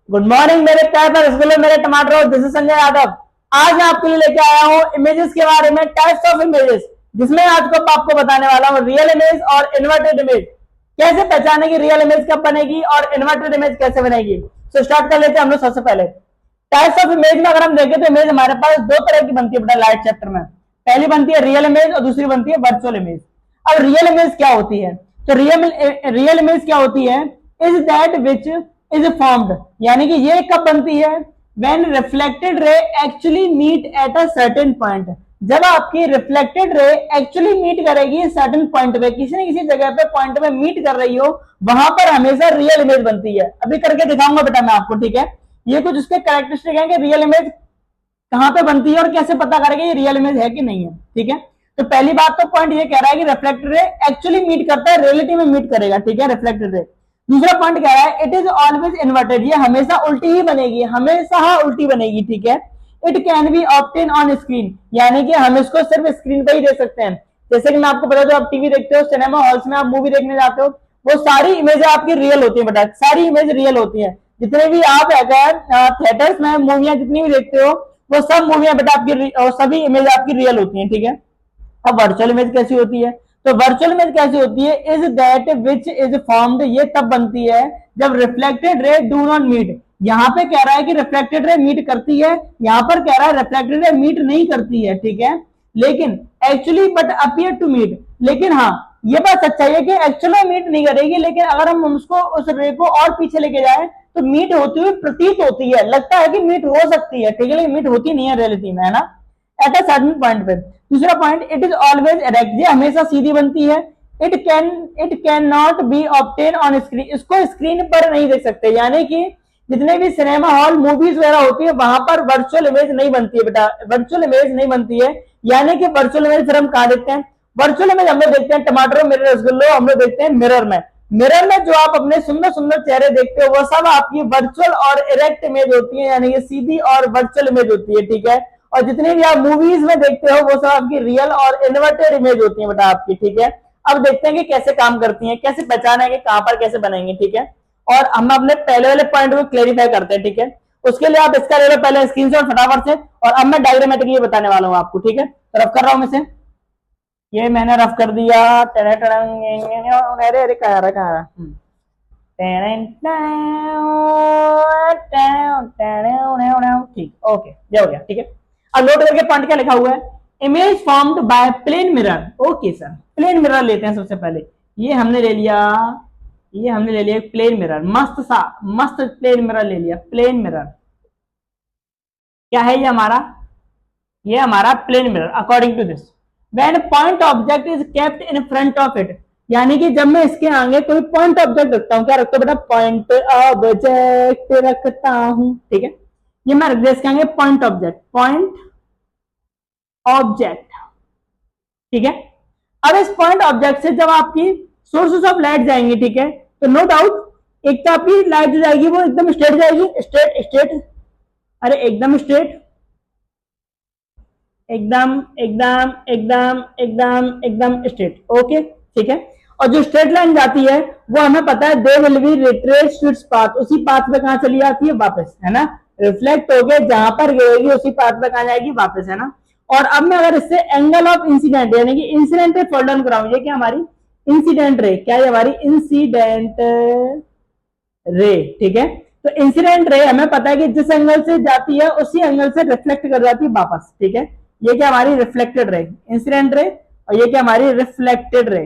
Good morning मेरे प्यारे पर रसगुल्ले, मेरे टमाटर। This is Sanjay Yadav. आज मैं आपके लिए लेके आया हूँ इमेजेस के बारे में, टाइप्स ऑफ इमेजेस, जिसमें आज को आपको बताने वाला हूँ रियल इमेज और इन्वर्टेड इमेज। कैसे पहचाने की रियल इमेज कब बनेगी और इन्वर्टेड इमेज कैसे बनेगी। तो स्टार्ट कर लेते हैं हम लोग। सबसे पहले टाइप्स ऑफ इमेज में अगर हम देखें तो इमेज हमारे पास दो तरह की बनती है बेटा लाइट चैप्टर में। पहली बनती है रियल इमेज और दूसरी बनती है वर्चुअल इमेज। अब रियल इमेज क्या होती है? तो रियल इमेज क्या होती है? Is that which is formed, यानी कि ये कब बनती है? When reflected ray actually meet at a certain point. जब आपकी रिफ्लेक्टेड रे एक्चुअली मीट करेगी सर्टेन पॉइंट पे, किसी न किसी जगह पे पॉइंट पे मीट कर रही हो, वहां पर हमेशा रियल इमेज बनती है। अभी करके दिखाऊंगा बेटा मैं आपको, ठीक है। ये कुछ उसके कैरेक्टरिस्टिक है कि रियल इमेज कहां पे बनती है और कैसे पता करेंगे ये रियल इमेज है कि नहीं है, ठीक है। तो पहली बात तो पॉइंट ये कह रहा है कि रिफ्लेक्टेड रे एक्चुअली मीट करता है, रियलिटी में मीट करेगा, ठीक है, रिफ्लेक्टेड रे। दूसरा पॉइंट कह रहा है इट इज ऑलवेज इन्वर्टेड, ये हमेशा उल्टी ही बनेगी, हमेशा उल्टी बनेगी, ठीक है। It can be obtain on screen, यानी कि हम इसको सिर्फ स्क्रीन पे ही देख सकते हैं। जैसे कि मैं आपको बता दूं, आप टीवी देखते हो, सिनेमा हॉल्स में आप मूवी देखने जाते हो, वो सारी इमेज आपकी रियल होती है बेटा, सारी इमेज रियल होती है। जितने भी आप अगर थिएटर्स में मूवियां जितनी भी देखते हो, वो सब मूवियां बेटा आपकी, सभी इमेज आपकी रियल होती है, ठीक है। अब वर्चुअल इमेज कैसी होती है? तो वर्चुअल इमेज कैसी होती है? Is that which is formed, ये तब बनती है जब reflected ray do not meet. यहां पे कह रहा है कि रिफ्लेक्टेड रे मीट करती है, यहां पर कह रहा है रिफ्लेक्टेड रे मीट नहीं करती है, ठीक है। लेकिन actually but appear to meet, लेकिन हाँ ये बात सच्चाई है कि एक्चुअल में मीट नहीं करेगी, लेकिन अगर हम उसको उस रे को और पीछे लेके जाए तो मीट होती हुई प्रतीत होती है, लगता है कि मीट हो सकती है, ठीक है, लेकिन मीट होती नहीं है रियलिटी में, है ना, एट अ सर्टेन पॉइंट पे। दूसरा point, it is always erect, ये हमेशा सीधी बनती है। It can not be obtain on screen, इसको स्क्रीन पर नहीं देख सकते, यानी कि जितने भी सिनेमा हॉल मूवीज वगैरह होती है वहां पर वर्चुअल इमेज नहीं बनती है बेटा, वर्चुअल इमेज नहीं बनती है। यानी कि वर्चुअल इमेज फिर हम कहां देखते हैं? वर्चुअल इमेज हम लोग देखते हैं टमाटरों, मेरे रसगुल्लो, हम लोग देखते हैं मिरर में। मिरर में जो आप अपने सुंदर सुंदर चेहरे देखते हो वो सब आपकी वर्चुअल और इरेक्ट इमेज होती है, यानी कि सीधी और वर्चुअल इमेज होती है, ठीक है। और जितनी भी आप मूवीज में देखते हो वो सब आपकी रियल और इन्वर्टेड इमेज होती है बेटा आपकी, ठीक है। अब देखते हैं कि कैसे काम करती हैं, कैसे पहचाना है कि कहां पर कैसे बनेंगे, ठीक है। और हम अपने पहले वाले पॉइंट को क्लेरिफाई करते हैं, ठीक है। उसके लिए आप इसका ले लो पहले स्क्रीनशॉट फटाफट से, और अब मैं डायग्रामेटिक बताने वाला हूं आपको, ठीक है। तो रफ कर रहा हूं मैं से, ये मैंने रफ कर दिया। अरे अरे कहा रहा कहा रहा ठीक, ओके, ये हो गया, ठीक है। अब नोट करके पॉइंट क्या लिखा हुआ है? Image formed by plane mirror. Okay sir, plane mirror लेते हैं सबसे पहले। ये हमने ले लिया, ये हमने ले लिया प्लेन मिरर, मस्त सा मस्त प्लेन मिरर ले लिया। प्लेन मिरर क्या है? ये हमारा plane mirror according to this. When point object is kept in front of it, यानी कि जब मैं इसके आगे कोई पॉइंट ऑब्जेक्ट रखता हूं, क्या रखता हूं बेटा? पॉइंट ऑब्जेक्ट रखता हूं, ठीक है। ये मैं रख दिया इसके आगे पॉइंट ऑब्जेक्ट, पॉइंट ऑब्जेक्ट, ठीक है। अब इस पॉइंट ऑब्जेक्ट से जब आपकी सोर्सेस ऑफ लाइट जाएंगी, ठीक है, तो नो डाउट एक तो आपकी लाइट जो जाएगी वो एकदम स्ट्रेट जाएगी, स्ट्रेट स्ट्रेट, अरे एकदम स्ट्रेट, एकदम एकदम एकदम एकदम एकदम स्ट्रेट, ओके, ठीक है। और जो स्ट्रेट लाइन जाती है वो हमें पता है they will be retrace to its path, उसी पाथ पे कहां चली जाती है? वापस, है ना। रिफ्लेक्ट हो गए जहां पर गिरेगी उसी पाथ पे कहां जाएगी? वापस, है ना। और अब मैं अगर इससे एंगल ऑफ इंसिडेंट, यानी कि इंसिडेंट रे फोल्ड डाउन कराऊं, ये क्या हमारी इंसिडेंट रे, क्या है हमारी इंसिडेंट रे, ठीक है। तो इंसिडेंट रे हमें पता है कि जिस एंगल से जाती है उसी एंगल से रिफ्लेक्ट कर जाती है वापस, ठीक है। ये क्या हमारी रिफ्लेक्टेड रे, इंसिडेंट रे, और ये क्या हमारी रिफ्लेक्टेड रे,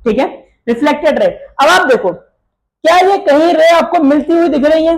ठीक है, रिफ्लेक्टेड रे। अब आप देखो, क्या ये कहीं रे आपको मिलती हुई दिख रही है?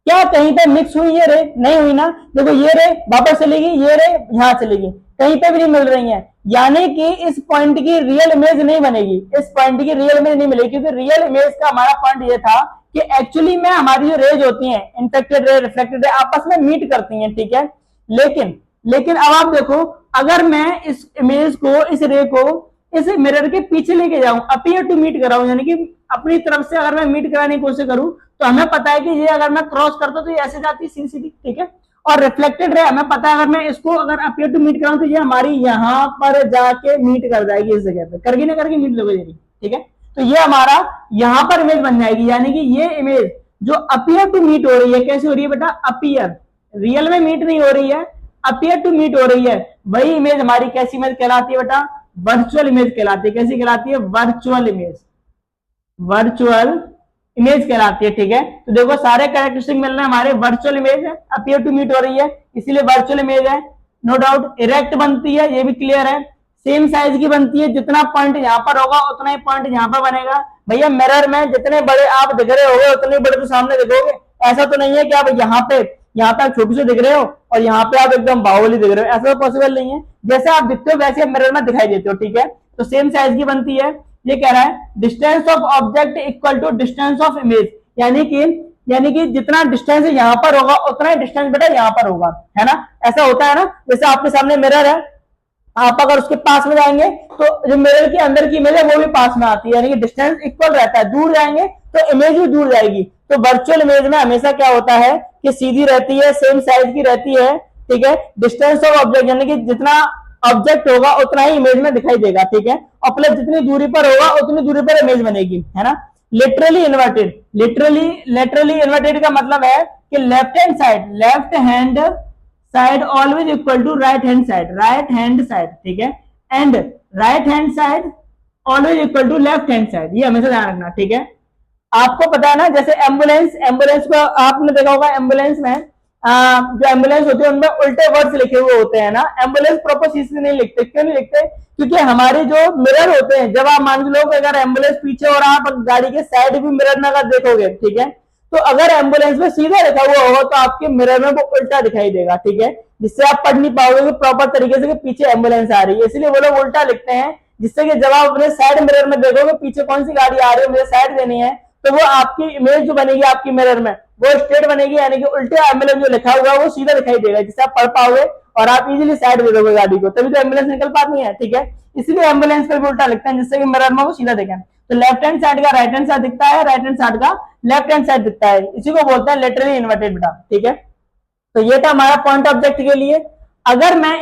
क्या कहीं पे मिक्स हुई है रे? नहीं हुई ना। देखो ये रे वापस चलेगी, ये रे यहां चलेगी, कहीं पे भी नहीं मिल रही है, यानी कि इस पॉइंट की रियल इमेज नहीं बनेगी, इस पॉइंट की रियल इमेज नहीं मिलेगी, क्योंकि रियल इमेज का हमारा पॉइंट ये था कि एक्चुअली में हमारी जो रेज होती हैं, इंफेक्टेड रे, रिफ्लेक्टेड रे, आपस में मीट करती हैं, ठीक है। लेकिन लेकिन अब आप देखो, अगर मैं इस इमेज को, इस रे को इस मिरर के पीछे लेके जाऊं, अपियर टू मीट कराऊं, यानी कि अपनी तरफ से अगर मैं मीट कराने की कोशिश करूं, तो हमें पता है कि ये अगर मैं क्रॉस करता तो ये ऐसे जाती सीधी सीधी, ठीक है। और रिफ्लेक्टेड रे हमें पता है अगर मैं इसको अगर अपियर टू मीट कराऊं तो ये हमारी यहां पर जाके मीट कर जाएगी, इस जगह पे करगी ना करगी, मीट लोगे, ठीक है। तो ये हमारा यहां पर इमेज बन जाएगी, यानी कि ये इमेज जो अपीयर टू मीट हो रही है, कैसे हो रही है बेटा, अपीयर, रियल में मीट नहीं हो रही है, अपीयर टू मीट हो रही है, वही इमेज हमारी कैसी इमेज कहलाती है बेटा, वर्चुअल इमेज कहलाती है। कैसी कहलाती है, वर्चुअल इमेज, वर्चुअल इमेज कहलाती है। ठीक है, तो देखो सारे कैरेक्टरिस्टिक मिल रहे हैं हमारे, वर्चुअल इमेज है, अपीयर टू मीट हो रही है, इसीलिए वर्चुअल इमेज है। नो डाउट इरेक्ट बनती है, ये भी क्लियर है, सेम साइज की बनती है, जितना पॉइंट यहाँ पर होगा उतना ही पॉइंट यहाँ पर बनेगा। भैया मिरर में जितने बड़े आप दिख रहे होगे उतने बड़े तो सामने दिखोगे, ऐसा तो नहीं है कि आप यहाँ पे आप छोटे से दिख रहे हो और यहाँ पे आप एकदम बाहुबली दिख रहे हो, ऐसा तो पॉसिबल नहीं है। जैसे आप दिखते हो वैसे आप मिरर में दिखाई देते हो। ठीक है, तो सेम साइज की बनती है। ये कह रहा है distance of object equal to distance of image, यानी कि जितना डिस्टेंस यहाँ पर होगा उतना ही डिस्टेंस बेटा यहाँ पर होगा, है ना। ऐसा होता है ना, जैसे आपके सामने मिरर है, आप अगर उसके पास में जाएंगे तो जो मिरर के अंदर की इमेज है वो भी पास में आती है, यानी कि डिस्टेंस इक्वल रहता है। दूर जाएंगे तो इमेज भी दूर जाएगी। तो वर्चुअल इमेज में हमेशा क्या होता है कि सीधी रहती है, सेम साइज की रहती है। ठीक है, डिस्टेंस ऑफ ऑब्जेक्ट यानी कि जितना ऑब्जेक्ट होगा उतना ही इमेज में दिखाई देगा। ठीक है, और प्लस जितनी दूरी पर होगा उतनी दूरी पर इमेज बनेगी, है ना। लिटरली इन्वर्टेड, लिटरली इन्वर्टेड का मतलब है कि left hand side always equal to right hand side, ठीक है, and right hand side always equal to left hand side, ये हमेशा ध्यान रखना। ठीक है, आपको पता है ना, जैसे एम्बुलेंस को आपने देखा होगा, एम्बुलेंस में जो एम्बुलेंस होती है उनमें उल्टे वर्ड्स लिखे हुए होते हैं ना। एम्बुलेंस प्रॉपर चीज से नहीं लिखते, क्यों नहीं लिखते, क्योंकि हमारे जो मिरर होते हैं, जब आप मान लो अगर एम्बुलेंस पीछे और आप गाड़ी के साइड भी मिरर में अगर देखोगे, ठीक है, तो अगर एम्बुलेंस में सीधा लिखा हुआ होगा तो आपके मिरर में वो उल्टा दिखाई देगा। ठीक है, जिससे आप पढ़ नहीं पाओगे प्रॉपर तरीके से कि पीछे एम्बुलेंस आ रही है, इसलिए वो लोग उल्टा लिखते हैं, जिससे कि जब आप अपने साइड मिरर में देखोगे पीछे कौन सी गाड़ी आ रही है, मुझे साइड देनी है, तो वो आपकी इमेज जो बनेगी आपकी मिरर में वो स्ट्रेट बनेगी, यानी कि उल्टे एम्बुलेंस जो लिखा हुआ है वो सीधा दिखाई देगा, जिससे आप पढ़ पाओगे और आप इजीली साइड दे दोगे गाड़ी को, तभी तो एम्बुलेंस निकल पाती है। ठीक है, इसलिए एम्बुलेंस पर भी उल्टा लिखते हैं, जिससे कि मिरर में वो सीधा दिखे। तो लेफ्ट हैंड साइड का राइट हैंड साइड दिखता है, राइट हैंड साइड का लेफ्ट हैंड साइड दिखता है, इसी को बोलते हैं लिटरली इन्वर्टेड बेटा। ठीक है, तो ये था हमारा पॉइंट ऑब्जेक्ट के लिए। अगर मैं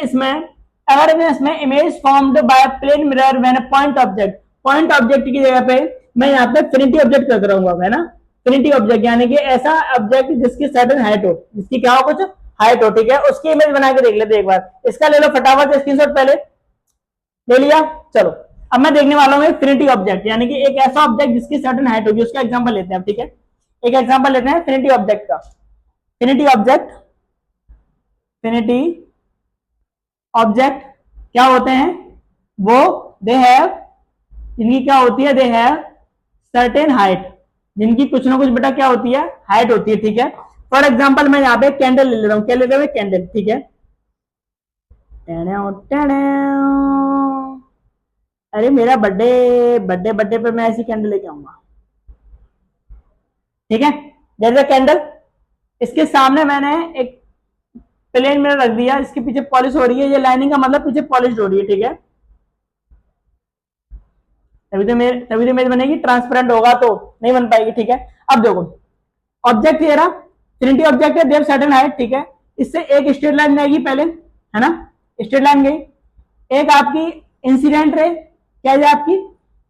इसमें image formed by plane mirror when point object की जगह पे मैं यहाँ पे फिनिटी ऑब्जेक्ट कर रहा हूँ, है ना। फिनिटी ऑब्जेक्ट यानी कि ऐसा ऑब्जेक्ट जिसकी सर्टेन हाइट हो, जिसकी क्या हो, कुछ हाइट हो। ठीक है, उसकी इमेज बना के देख लेते एक बार, इसका ले लो फटाफट स्क्रीनशॉट, पहले ले लिया। चलो अब मैं देखने वाला हूँ फिनिटी ऑब्जेक्ट, यानी कि एक ऐसा ऑब्जेक्ट जिसकी सर्टेन हाइट होगी, उसका एग्जांपल लेते हैं। ठीक है, एक एग्जांपल लेते हैं फिनिटी ऑब्जेक्ट का। फिनिटी ऑब्जेक्ट क्या होते हैं, वो दे हैव, जिनकी क्या होती है, दे हैव सर्टेन हाइट, जिनकी कुछ ना कुछ बेटा क्या होती है, हाइट होती है। ठीक है, फॉर एग्जांपल मैं यहाँ पे कैंडल ले लेता हूँ, क्या ले रहा हूँ, कैंडल। ठीक है, अरे मेरा बर्थडे पे मैं ऐसी कैंडल लेके आऊंगा। ठीक है, जैसे कैंडल, इसके सामने मैंने एक प्लेन मिरर रख दिया, इसके पीछे पॉलिश हो रही है, ये लाइनिंग का मतलब पीछे पॉलिश हो रही है। ठीक है, तभी तो इमेज बनेगी, ट्रांसपेरेंट होगा तो नहीं बन पाएगी। ठीक है, अब देखो ऑब्जेक्ट ये रहा, फिनिटी ऑब्जेक्ट है, देव सर्टेन हाइट। ठीक है, इससे एक स्ट्रेट लाइन जाएगी पहले, है ना, स्ट्रेट लाइन गई, एक आपकी इंसिडेंट रे, क्या है आपकी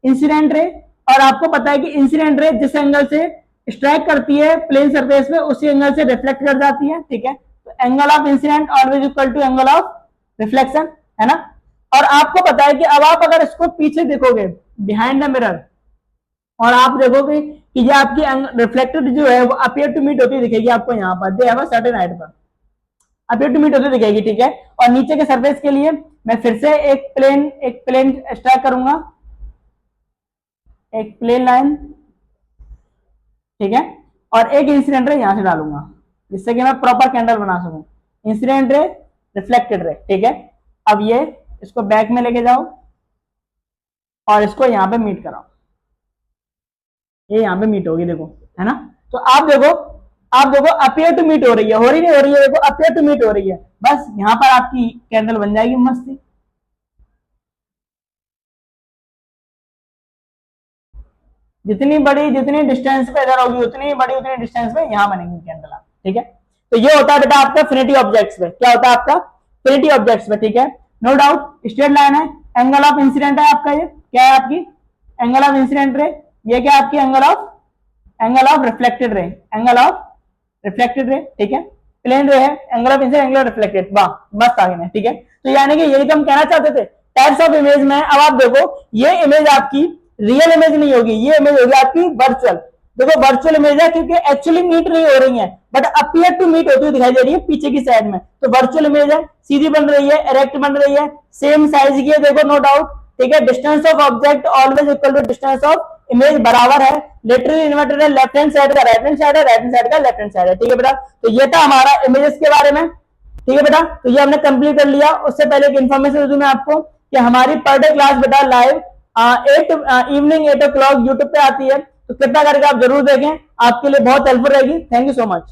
इंसिडेंट रे, और आपको पता है कि इंसिडेंट रे जिस एंगल से स्ट्राइक करती है प्लेन सरफेस पे उसी एंगल से रिफ्लेक्ट कर जाती है। ठीक है, तो angle of incident always equal to angle of reflection, है ना। और आपको पता है कि अब आप अगर इसको पीछे देखोगे बिहाइंड द मिरर, और आप देखोगे कि ये आपकी रिफ्लेक्टेड जो है वो अपीयर टू मीट होती दिखेगी आपको, यहाँ पर they have a certain height पर अपीयर टू मीट होती दिखेगी। ठीक है, और नीचे के सरफेस के लिए मैं फिर से एक प्लेन स्ट्राइक करूंगा, एक प्लेन लाइन। ठीक है, और एक इंसिडेंट रे यहां से डालूंगा, जिससे कि मैं प्रॉपर कैंडल बना सकूं, इंसिडेंट रे, रिफ्लेक्टेड रे। ठीक है, अब ये इसको बैक में लेके जाओ और इसको यहां पे मीट कराओ, ये यहां पे मीट होगी, देखो, है ना। तो आप देखो अपीयर टू मीट हो रही है, हो रही नहीं हो रही है, देखो अपीयर टू मीट हो रही है, बस यहां पर आपकी कैंडल बन जाएगी मस्ती। जितनी डिस्टेंस पे इधर होगी उतनी डिस्टेंस पे यहां बनेगी कैंडल। ठीक है, तो ये होता है बेटा आपका फिनिटी ऑब्जेक्ट्स पे, क्या होता है आपका फिनिटी ऑब्जेक्ट्स पे। ठीक है, नो डाउट स्ट्रेट लाइन है, एंगल ऑफ इंसिडेंट है आपका, ये क्या है आपकी एंगल ऑफ इंसिडेंट रे, ये क्या आपकी angle of angle of reflected ray, angle of reflected ray, ठीक है। प्लेन रे है, angle of incidence, angle of reflected, वाह मस्त आ गए, ठीक है। तो यानी कि यही तो हम कहना चाहते थे टाइप्स ऑफ इमेज में। अब आप देखो ये इमेज आपकी रियल इमेज नहीं होगी, ये इमेज होगी आपकी वर्चुअल। देखो वर्चुअल इमेज है क्योंकि एक्चुअली मीट नहीं हो रही है, बट अपीयर टू मीट होती हुई दिखाई दे रही है पीछे की साइड में, तो वर्चुअल इमेज है, सीधी बन रही है, इरेक्ट बन रही है, सेम साइज की है, देखो नो डाउट, ठीक है। Distance of object always equal to distance of image, बराबर है। लिटरली इन्वर्टेड है, लेफ्ट हैंड साइड का राइट हैंड साइड है, राइट हैंड साइड का लेफ्ट हैंड साइड है, ठीक है बेटा। तो ये था हमारा इमेजेस के बारे में, ठीक है बेटा। तो ये हमने कंप्लीट कर लिया। उससे पहले एक इन्फॉर्मेशन दे दूं मैं आपको कि हमारी पर डे क्लास बेटा लाइव इवनिंग 8 o'clock यूट्यूब पे आती है, तो कृपया करके आप जरूर देखें, आपके लिए बहुत हेल्पफुल रहेगी। Thank you so much.